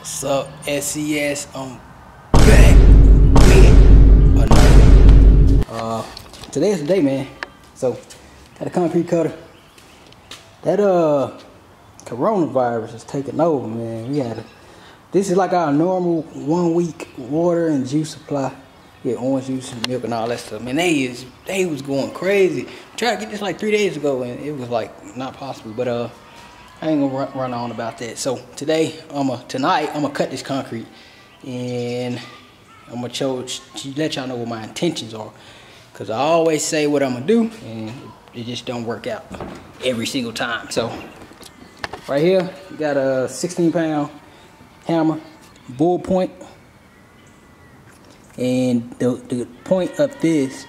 What's up, SES? I'm back with another. Today's the day, man. So, got a concrete cutter. That coronavirus is taking over, man. This is like our normal 1 week water and juice supply. Yeah, orange juice and milk and all that stuff. Man, they was going crazy. I tried to get this like 3 days ago and it was like not possible. But I ain't gonna run on about that. So tonight I'm gonna cut this concrete and I'm gonna let y'all know what my intentions are. Cause I always say what I'm gonna do and it just don't work out every single time. So right here, you got a 16-pound hammer, bull point. And the point of this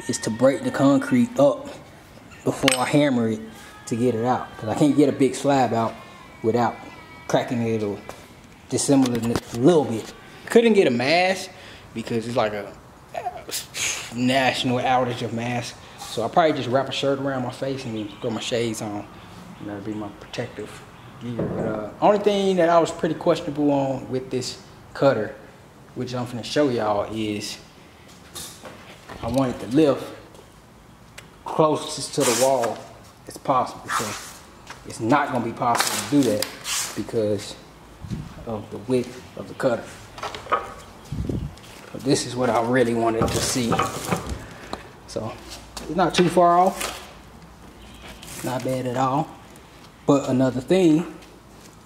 is to break the concrete up before I hammer it to get it out. Because I can't get a big slab out without cracking it or dissembling it a little bit. Couldn't get a mask because it's like a national outage of masks. So I'll probably just wrap a shirt around my face and then throw my shades on. And that'll be my protective gear. But only thing that I was pretty questionable on with this cutter, which I'm finna show y'all, is I want it to lift closest to the wall as possible. So it's not gonna be possible to do that because of the width of the cutter. But this is what I really wanted to see. So it's not too far off, not bad at all. But another thing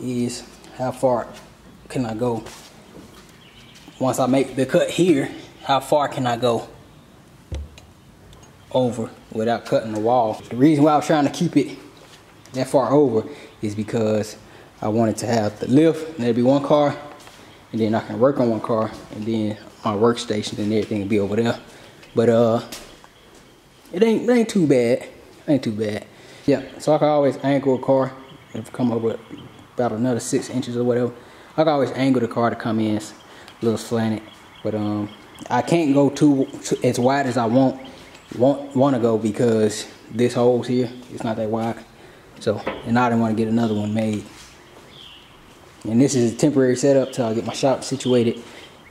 is how far can I go? Once I make the cut here, how far can I go over without cutting the wall? The reason why I was trying to keep it that far over is because I wanted to have the lift, and there'd be one car, and then I can work on one car, and then my workstation and everything will be over there. But it ain't too bad. Ain't too bad. Yeah, so I can always angle a car and come over about another 6 inches or whatever. I can always angle the car to come in a little slanted, but I can't go too as wide as I want to go because this hole's here, it's not that wide. So, and I didn't want to get another one made. And this is a temporary setup till I get my shop situated,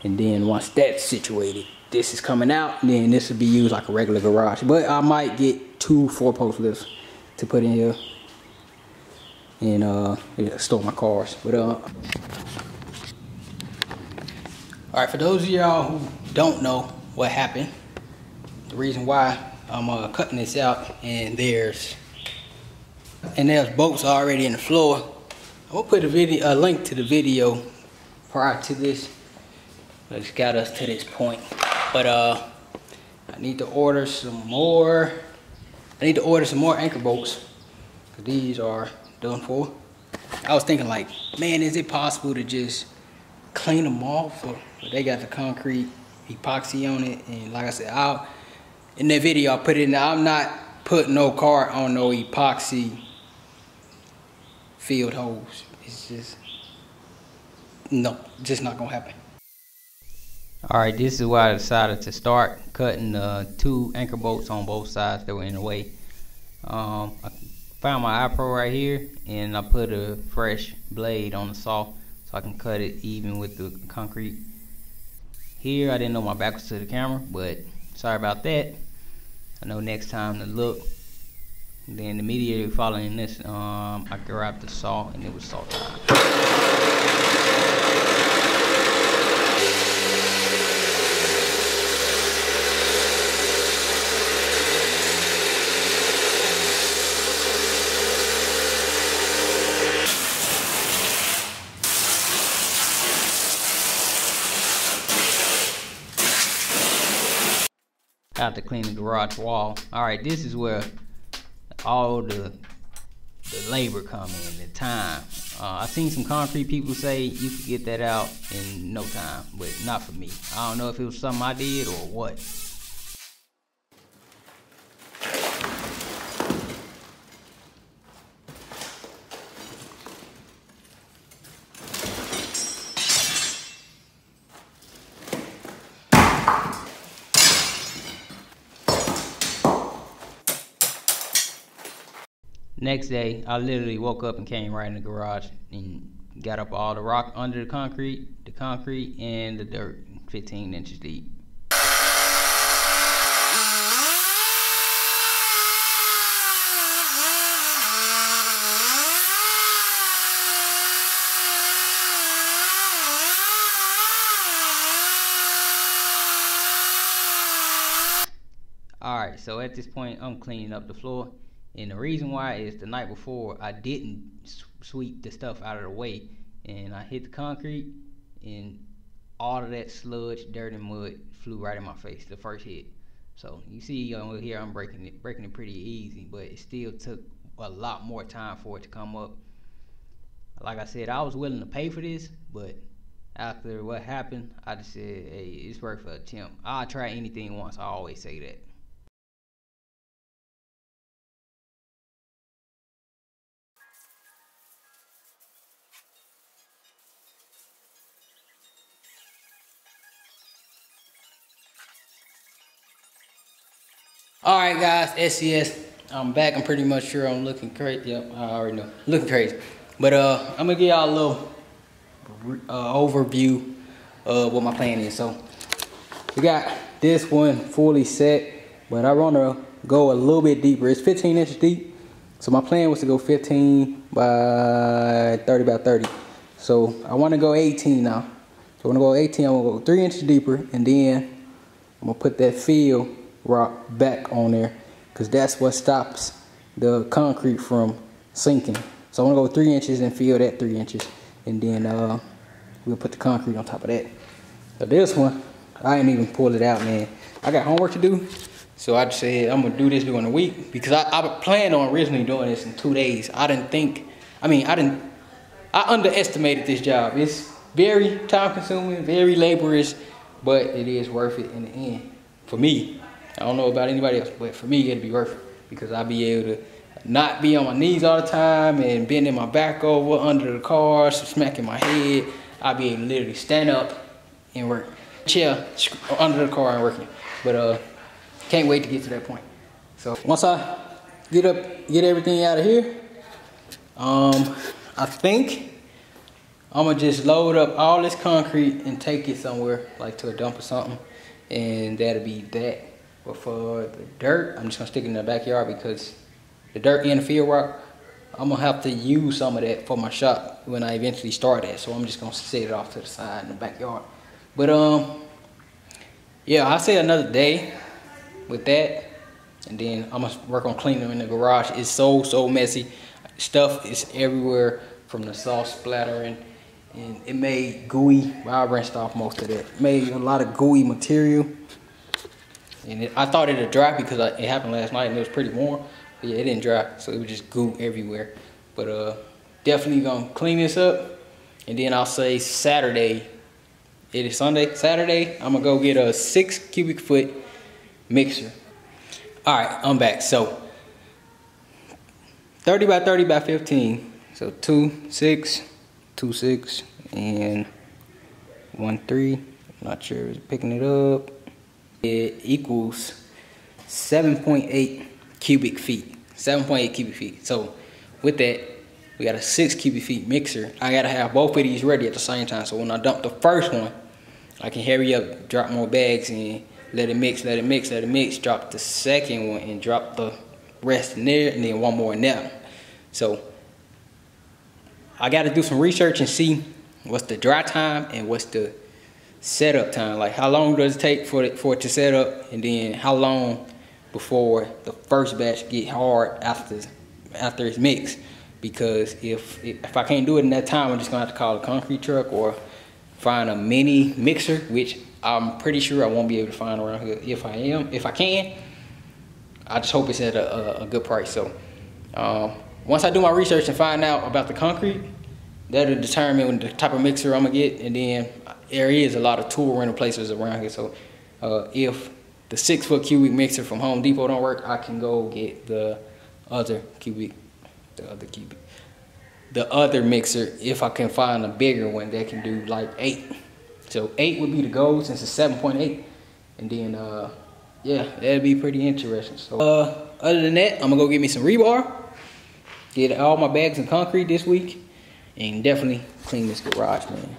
and then once that's situated, this is coming out, and then this will be used like a regular garage. But I might get 2 4-post lifts to put in here and store my cars. But alright, for those of y'all who don't know what happened, the reason why I'm cutting this out and there's bolts already in the floor, I'm gonna put a link to the video prior to this. It's got us to this point. But I need to order some more. I need to order some more anchor bolts, because these are done for. I was thinking like, man, is it possible to just clean them off? Or they got the concrete epoxy on it, and like I said, in that video I put it in there, I'm not putting no car on no epoxy filled holes. It's just not gonna happen. Alright, this is why I decided to start cutting 2 anchor bolts on both sides that were in the way. I found my iPro right here, and I put a fresh blade on the saw so I can cut it even with the concrete. Here, I didn't know my back was to the camera, but sorry about that. I know next time to look. And then immediately following this, I grabbed the saw, and it was saw time. Have to clean the garage wall. Alright, this is where all the labor come in, the time. I've seen some concrete people say you could get that out in no time, but not for me. I don't know if it was something I did or what. Next day, I literally woke up and came right in the garage and got up all the rock under the concrete, and the dirt, 15 inches deep. Alright, so at this point I'm cleaning up the floor, and the reason why is the night before I didn't sweep the stuff out of the way, and I hit the concrete and all of that sludge, dirt, and mud flew right in my face the first hit. So you see over here I'm breaking it pretty easy, but it still took a lot more time for it to come up. Like I said, I was willing to pay for this, but after what happened, I just said, hey, it's worth an attempt. I'll try anything once, I always say that. Alright guys, SCS, I'm back. I'm pretty much sure I'm looking crazy. Yep, I already know, looking crazy. But I'm gonna give y'all a little overview of what my plan is. So we got this one fully set, but I wanna go a little bit deeper. It's 15 inches deep, so my plan was to go 15 by 30 by 30. So I wanna go 18 now. So I'm gonna go 18, I'm gonna go 3 inches deeper, and then I'm gonna put that fill rock back on there, because that's what stops the concrete from sinking. So I'm gonna go 3 inches and fill that 3 inches, and then we'll put the concrete on top of that. So this one, I ain't even pulled it out, man. I got homework to do, so I just said I'm gonna do this during the week, because I planned on originally doing this in 2 days. I underestimated this job. It's very time consuming, very laborious, but it is worth it in the end for me. I don't know about anybody else, but for me, it'd be worth it, because I'll be able to not be on my knees all the time and bending my back over under the car, smacking my head. I'll be able to literally stand up and work. Chair under the car and working. But can't wait to get to that point. So once I get everything out of here, I think I'm gonna just load up all this concrete and take it somewhere, like to a dump or something, and that'll be that. But for the dirt, I'm just gonna stick it in the backyard, because the dirt and the field rock, I'm gonna have to use some of that for my shop when I eventually start that. So I'm just gonna set it off to the side in the backyard. But yeah, I'll say another day with that, and then I'm gonna work on cleaning in the garage. It's so messy. Stuff is everywhere from the sauce splattering, and it made gooey. I rinsed off most of that. It made a lot of gooey material. And I thought it'd dry, because it happened last night and it was pretty warm. But yeah, it didn't dry, so it was just goo everywhere. But definitely gonna clean this up. And then I'll say Saturday, it is Sunday, Saturday, I'm gonna go get a 6 cubic foot mixer. All right, I'm back. So 30 by 30 by 15. So 2, 6, 2, 6, and 1, 3. I'm not sure it's picking it up. It equals 7.8 cubic feet. 7.8 cubic feet. So with that, we got a 6 cubic feet mixer. I gotta have both of these ready at the same time. So when I dump the first one, I can hurry up, drop more bags in, let it mix, drop the second one and drop the rest in there, and then one more in there. So I gotta do some research and see what's the dry time and what's the setup time. Like, how long does it take for it to set up, and then how long before the first batch get hard after it's mixed. Because if I can't do it in that time, I'm just gonna have to call a concrete truck or find a mini mixer, which I'm pretty sure I won't be able to find around here. If I can, I just hope it's at a good price. So once I do my research and find out about the concrete, that'll determine the type of mixer I'm gonna get. And then there is a lot of tool rental places around here. So if the 6 foot cubic mixer from Home Depot don't work, I can go get the other mixer if I can find a bigger one that can do like 8. So 8 would be the goal, since it's 7.8. And then yeah, that'd be pretty interesting. So other than that, I'm gonna go get me some rebar, get all my bags of concrete this week, And definitely clean this garage, man.